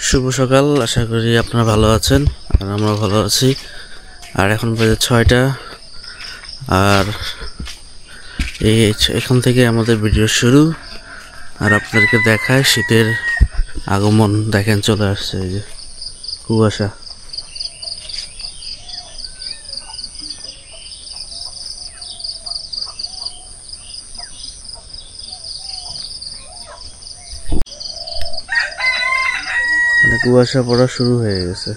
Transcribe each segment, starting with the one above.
শুভ সকাল, আশা করি আপনারা ভালো আছেন আর আমরা ভালো আছি। আর এখন বাজে 6টা। আর এখান থেকে আমাদের ভিডিও শুরু। আর আপনাদেরকে দেখায় শীতের আগমন। দেখেন চলে আসছে, এই যে কুয়াশা। মানে কুয়াশা পড়া শুরু হয়ে গেছে।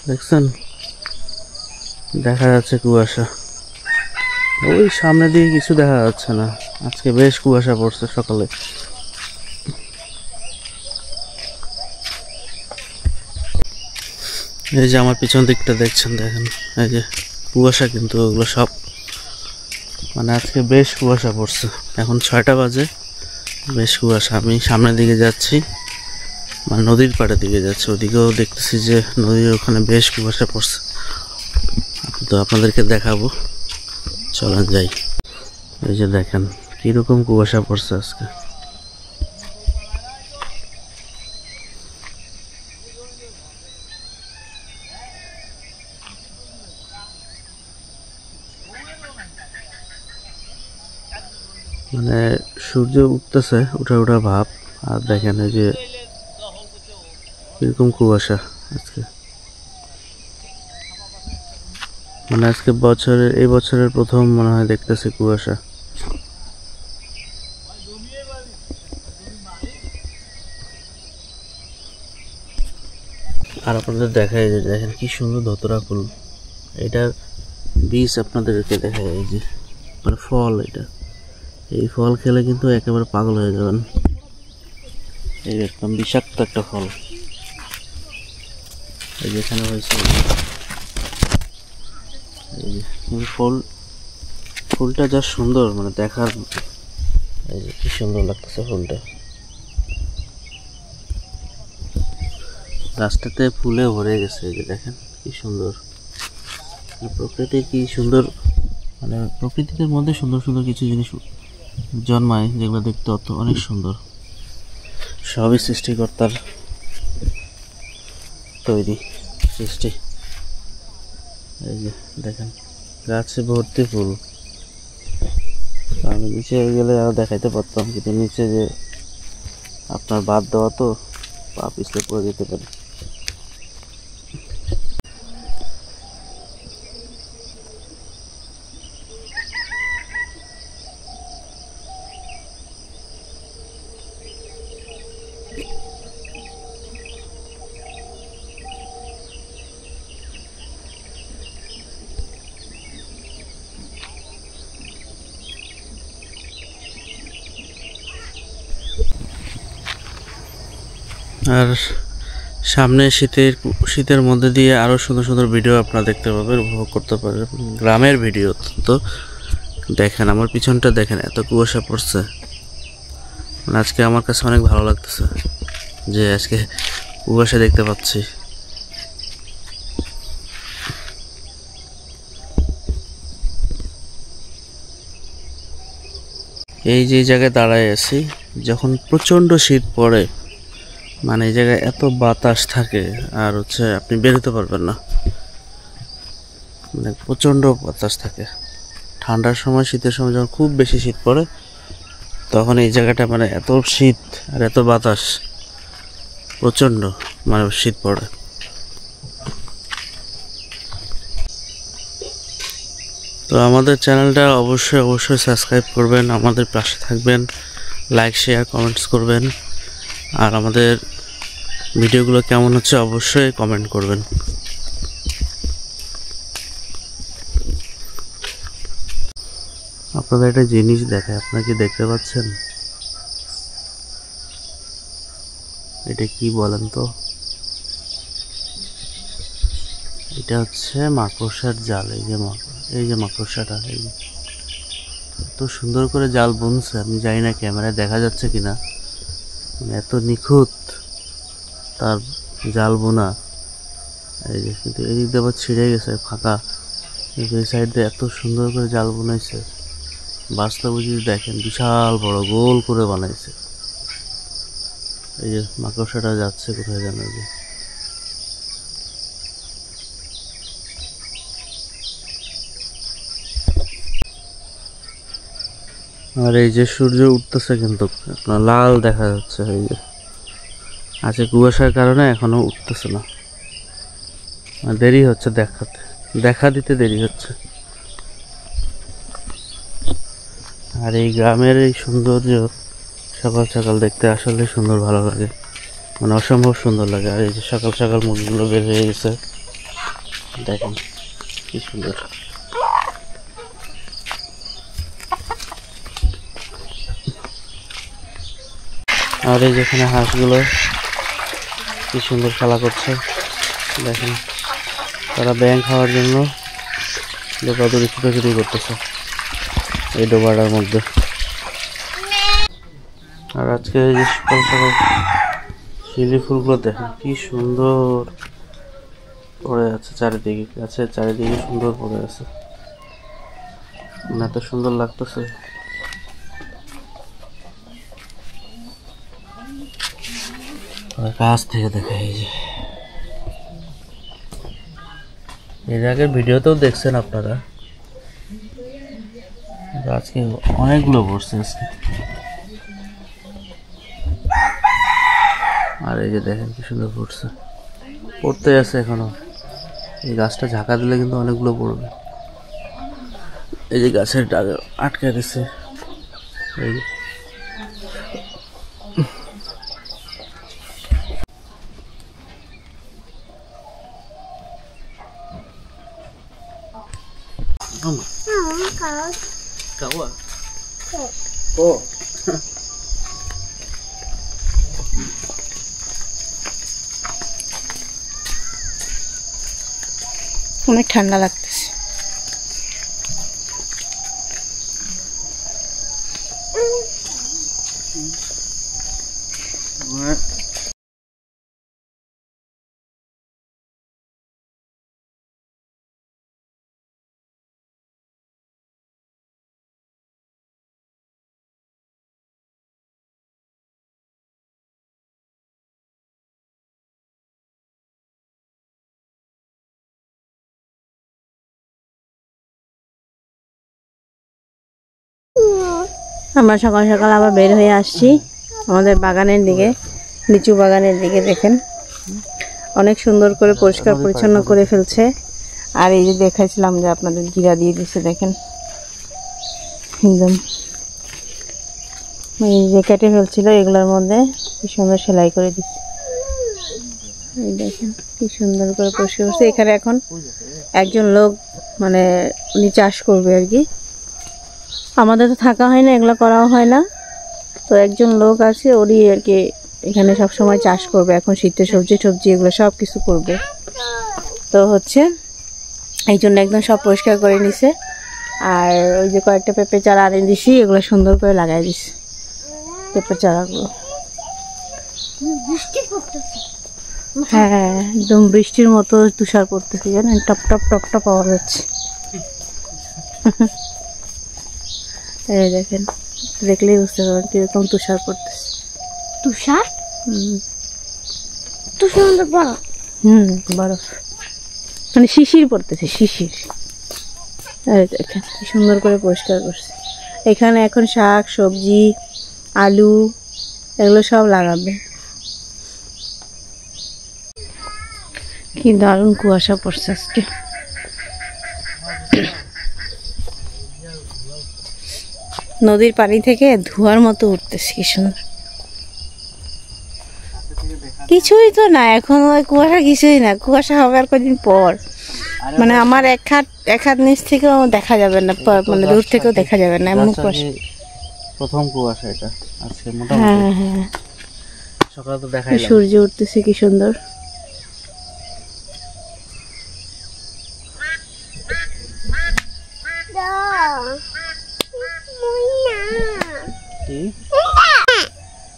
দেখছেন, দেখা যাচ্ছে কুয়াশা। ওই সামনে দিয়ে কিছু দেখা যাচ্ছে না। আজকে বেশ কুয়াশা পড়ছে সকালে। এই যে আমার পিছন দিকটা দেখছেন, দেখেন এই যে কুয়াশা, কিন্তু ওগুলো সব মানে আজকে বেশ কুয়াশা পড়ছে। এখন 6টা বাজে, বেশ কুয়াশা। আমি সামনের দিকে যাচ্ছি, মানে নদীর পাড়ের দিকে যাচ্ছি। ওদিকেও দেখতেছি যে নদীর ওখানে বেশ কুয়াশা পড়ছে। তো আপনাদেরকে দেখাবো, চলেন যাই। এই যে দেখেন কিরকম কুয়াশা পড়ছে আজকে। মানে সূর্য উঠতেছে, উঠা উঠা ভাব। আর দেখেন এই যে কিরকম কুয়াশা আজকে। মানে আজকে এই বছরের প্রথম মনে হয় দেখতেছি কুয়াশা। আর আপনাদের দেখায় যে দেখেন কি সুন্দর ধতরা ফুল। এটার বীজ আপনাদেরকে দেখায়, এই যে মানে ফল। এটা এই ফল খেলে কিন্তু একেবারে পাগল হয়ে যাবেন। এই একদম বিষাক্ত একটা ফল। এই যেখানে হয়েছে, এই যে ফুলটা যা সুন্দর, মানে দেখার, এই যে কি সুন্দর লাগতেছে ফুলটা। গাছটাতে ফুলে ভরে গেছে, এই যে দেখেন কি সুন্দর। প্রকৃতি কি সুন্দর, মানে প্রকৃতির মধ্যে সুন্দর সুন্দর কিছু জিনিস জন্মায়, যেগুলো দেখতে অনেক সুন্দর। সবই সৃষ্টিকর্তার তৈরি সৃষ্টি। এই যে দেখেন গাছে ভর্তি ফুল। আমি নিচে গেলে আরো দেখাইতে পারতাম, কিন্তু নিচে যে আপনার বাদ দেওয়া, তো পা পিছলে পড়ে যেতে পারে। আর সামনে শীতের মধ্যে দিয়ে আরো সুন্দর সুন্দর ভিডিও আপনারা দেখতে পাবেন, উপভোগ করতে পারবেন। গ্রামের ভিডিও। তো দেখেন আমার পিছনটা, দেখেন এত কুয়াশা পড়ছে। মানে আজকে আমার কাছে অনেক ভালো লাগতেছে যে আজকে কুয়াশা দেখতে পাচ্ছি। এই যে জায়গায় দাঁড়ায় আছি, যখন প্রচন্ড শীত পড়ে, মানে এই জায়গায় এত বাতাস থাকে, আর হচ্ছে আপনি বেরোতে পারবেন না। মানে প্রচন্ড বাতাস থাকে। ঠান্ডার সময়, শীতের সময় যখন খুব বেশি শীত পড়ে, তখন এই জায়গাটা মানে এত শীত আর এত বাতাস, প্রচন্ড মানে শীত পড়ে। তো আমাদের চ্যানেলটা অবশ্যই সাবস্ক্রাইব করবেন, আমাদের পাশে থাকবেন, লাইক শেয়ার কমেন্টস করবেন। আর আমাদের ভিডিওগুলো কেমন হচ্ছে অবশ্যই কমেন্ট করবেন। আপনাদের একটা জিনিস দেখায়, আপনারা কি দেখতে পাচ্ছেন? এটা কি বলেন তো? এটা হচ্ছে মাকড়সার জাল। এই যে মাকড়সাটা, এই যে এত সুন্দর করে জাল বুনছে। আমি জানি না ক্যামেরায় দেখা যাচ্ছে কিনা, মানে এত নিখুঁত তার জাল বোনা। এই যে কিন্তু এদিক দিয়ে আবার ছিঁড়ে গেছে, ফাঁকা এই সাইড দিয়ে এত সুন্দর করে জাল বানাইছে, বাস্তবে যদি দেখেন বিশাল বড় গোল করে বানাইছে। এই যে মাকড়সাটা যাচ্ছে কোথায় জানো, যে আর এই যে সূর্য উঠতেছে কিন্তু আপনার লাল দেখা যাচ্ছে। এই যে আছে কুয়াশার কারণে এখনো উঠতেছে না, দেরি হচ্ছে দেখা দিতে দেরি হচ্ছে। আর এই গ্রামের এই সৌন্দর্য সকাল সকাল দেখতে আসলে সুন্দর, ভালো লাগে, মানে অসম্ভব সুন্দর লাগে। আর এই যে সকাল সকাল মুরগিগুলো বের হয়ে গেছে, দেখেন কি সুন্দর। আর এই যেখানে হাঁসগুলো কি সুন্দর খেলা করছে, দেখেন তারা ব্যাঙ খাওয়ার জন্য দৌড়াদৌড়ি ছুটাছুটি করতেছে এই ডোবাটার মধ্যে। আর আজকে এই যে সকাল সকাল শিউলি ফুলগুলো দেখেন কি সুন্দর পড়ে আছে চারিদিকে, গাছের চারিদিকে সুন্দর পড়ে আছে, এত সুন্দর লাগতেছে। কাছ থেকে দেখা, এই যে এর আগের ভিডিওতেও দেখছেন আপনারা, আজকে অনেকগুলো পড়ছে আজকে। আর এই যে দেখেন কি সুন্দর পড়তে আছে এখনো। এই গাছটা ঝাঁকা দিলে কিন্তু অনেকগুলো পড়বে। এই যে গাছের ডালে আটকে দিছে, এই যে অনেক ঠান্ডা লাগতেছে। আমরা সকাল সকাল আবার বের হয়ে আসছি আমাদের বাগানের দিকে, লিচু বাগানের দিকে। দেখেন অনেক সুন্দর করে পরিষ্কার পরিচ্ছন্ন করে ফেলছে। আর এই যে দেখাইছিলাম যে আপনাদের ঘিরা দিয়ে দিচ্ছে, দেখেন একদম এই যে কেটে ফেলছিল এগুলোর মধ্যে কি সুন্দর সেলাই করে দিচ্ছে। এই দেখেন কি সুন্দর করে পরিষ্কার করছে। এখানে এখন একজন লোক মানে উনি চাষ করবে আর কি, আমাদের তো থাকা হয় না, এগুলো করাও হয় না। তো একজন লোক আছে, ওরই আর কি এখানে সব সময় চাষ করবে। এখন শীতের সবজি এগুলো সব কিছু করবে। তো হচ্ছে এই জন্য একদম সব পরিষ্কার করে নিছে। আর ওই যে কয়েকটা পেঁপে চারা আনে দিছি, এগুলো সুন্দর করে লাগাই দিছি পেঁপে চারাগুলো। হ্যাঁ একদম বৃষ্টির মতো তুষার পড়তেছে, জানেন টপ টপ টপ টপ পাওয়া যাচ্ছে। এই দেখেন, দেখলেই বুঝতে পারবেন কিরকম তুষার পড়তেছে। তুষার বরফ, বরফ মানে শিশির পড়তেছে, শিশির। এই দেখেন কি সুন্দর করে পরিষ্কার করছে। এখানে এখন শাক সবজি আলু এগুলো সব লাগাবে। কি দারুণ কুয়াশা পড়ছে আজকে। নদীর পানি থেকে ধোঁয়ার মতো উঠতেছে, কি সুন্দর। কিছুই তো না এখন, ওই কুয়াশা কিছুই না, কুয়াশা হবে আর কদিন পর। মানে আমার এক হাত নিচ থেকেও দেখা যাবে না, মানে দূর থেকেও দেখা যাবে না, এমন কুয়াশা। প্রথম কুয়াশা এটা আজকে মোটামুটি। হ্যাঁ হ্যাঁ, সকালে তো দেখাইলাম সূর্য উঠতেছে কি সুন্দর।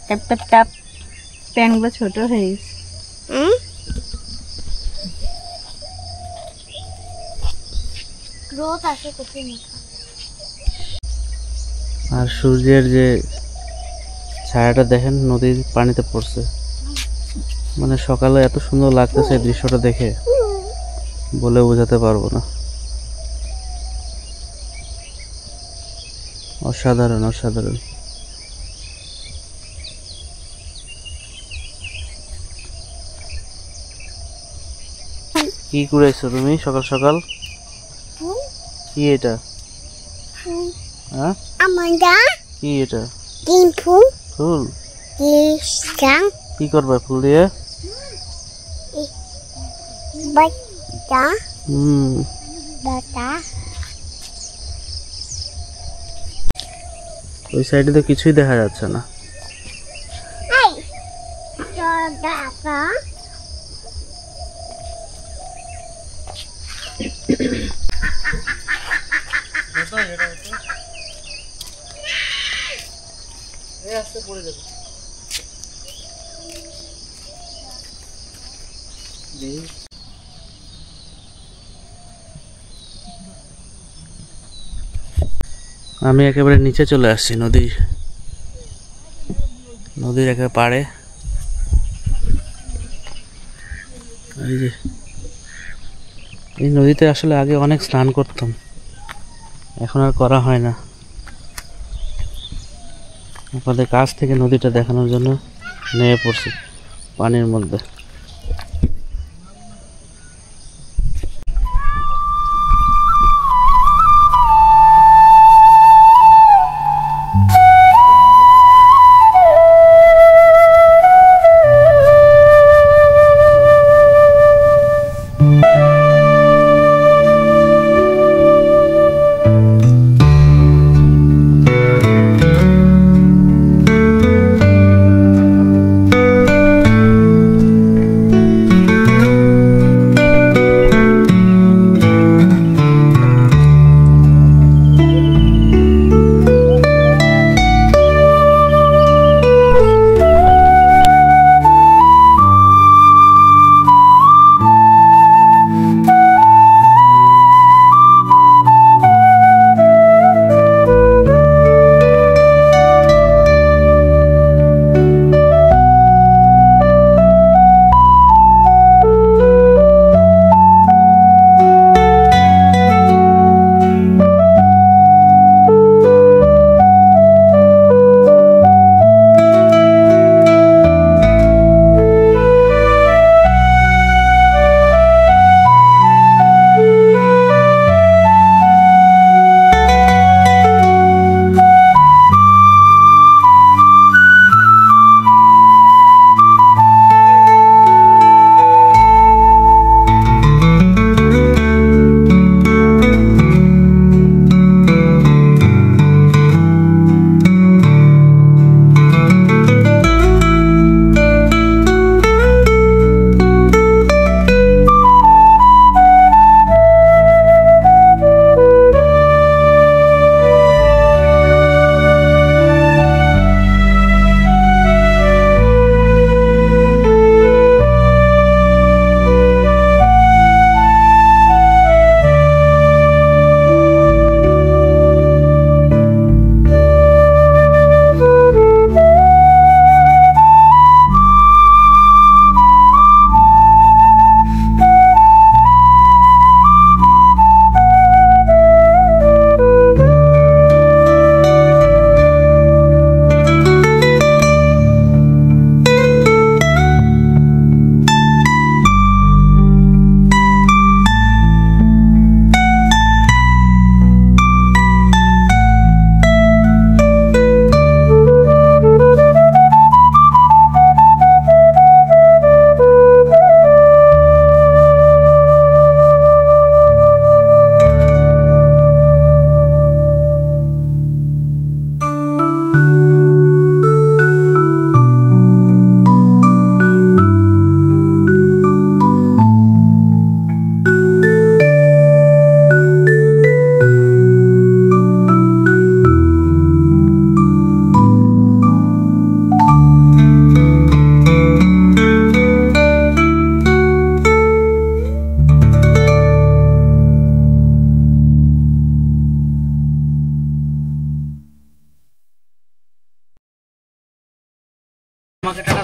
ট্যাপ ট্যাপ ট্যাপ প্যানগুলো ছোট হয়ে গেছে। রোদ আসে কোথায় না। আর সূর্যের যে ছায়াটা দেখেন নদীর পানিতে পড়ছে, মানে সকালে এত সুন্দর লাগতেছে এই দৃশ্যটা দেখে, বলে বোঝাতে পারবো না। অসাধারণ অসাধারণ। কি কুড়াইছো তুমি সকাল সকাল? কি এটা? হ্যাঁ আমরা কি এটা? তিন ফুল? ইসাং কি করবা ফুল দিয়ে? বাটা হুম, বাটা ওই সাইডে তো কিছুই দেখা যাচ্ছে না। এই দাদা আমি একেবারে নিচে চলে আসছি নদীর একেবারে পাড়ে। এই যে এই নদীতে আসলে আগে অনেক স্নান করতাম, এখন আর করা হয় না। আপনাদের কাছ থেকে নদীটা দেখানোর জন্য নেমে পড়ছি পানির মধ্যে।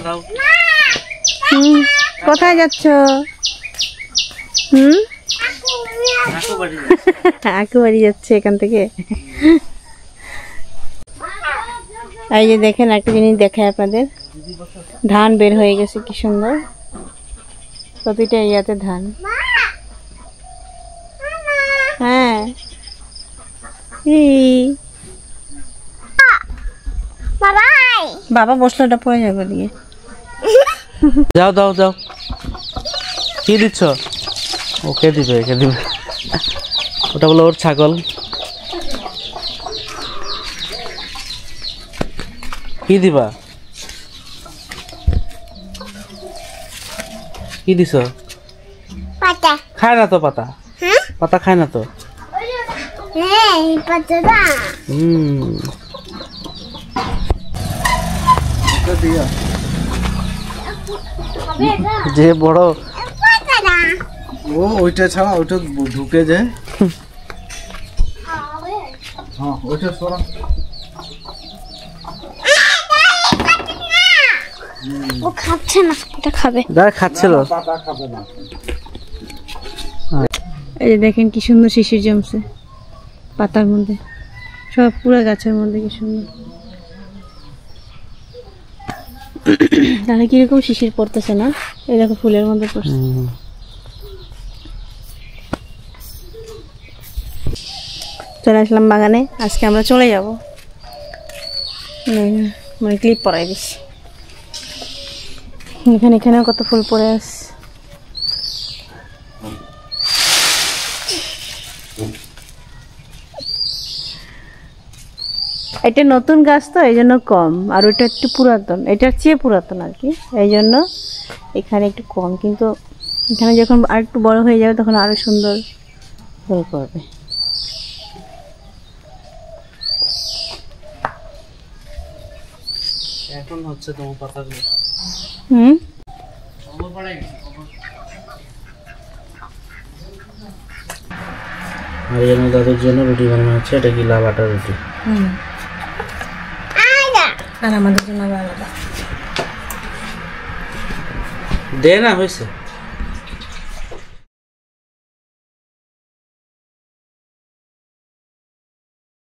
দাঁড়াও। কোথায় যাচ্ছ? আকু বাড়ি যাচ্ছে এখান থেকে। এই যে দেখেন একটা জিনিস দেখায় আপনাদের, ধান বের হয়ে গেছে কি সুন্দর, প্রতিটা ইয়াতে ধান। হ্যাঁ বাবা বসলো, ওটা পড়ে যাবে দিয়ে। যাও দাও যাও। কি দিচ্ছ? ওকে দিবে, একে দিবে। ওটা বলো ওর ছাগল। কি দিবা? কি দিছ? পাতা খায় না তো পাতা, হ্যাঁ পাতা খায় না তো। হ্যাঁ পাতাটা যে বড় পাতাটা ও ওইটা ছাড়া ওইটা ঢুকে যায়। হ্যাঁ ওইটা সরা। ও খাচ্ছে না, এটা খাবে। যারা খাচ্ছিল। পাতা খাবে না। এই যে দেখেন কি সুন্দর শিশির জমছে পাতার মধ্যে, সব পুরো গাছের মধ্যে কি সুন্দর। তাহলে কিরকম শিশির পড়তেছে না, এই দেখো ফুলের মধ্যে পড়ছে। চলে আসলাম বাগানে, আজকে আমরা চলে যাব। মানে ক্লিপ পরাই দিচ্ছি, এখানেও কত ফুল পড়ে আছে। এটা নতুন গাছ তো এই জন্য কম, আর ওটা একটু পুরাতন, এটার চেয়ে পুরাতন আর কি, এই জন্য এখানে একটু কম, কিন্তু এখানে যখন আর একটু বড় হয়ে যাবে তখন আরো সুন্দর ফুল করবে। এখন হচ্ছে তোমার পাতাগুলো। হরিয়ানা দাদুর জন্য রুটি বানানো হচ্ছে। এটা কি লাভ আটার রুটি? আর আমাদের জন্য আলাদা দে না, হয়েছে।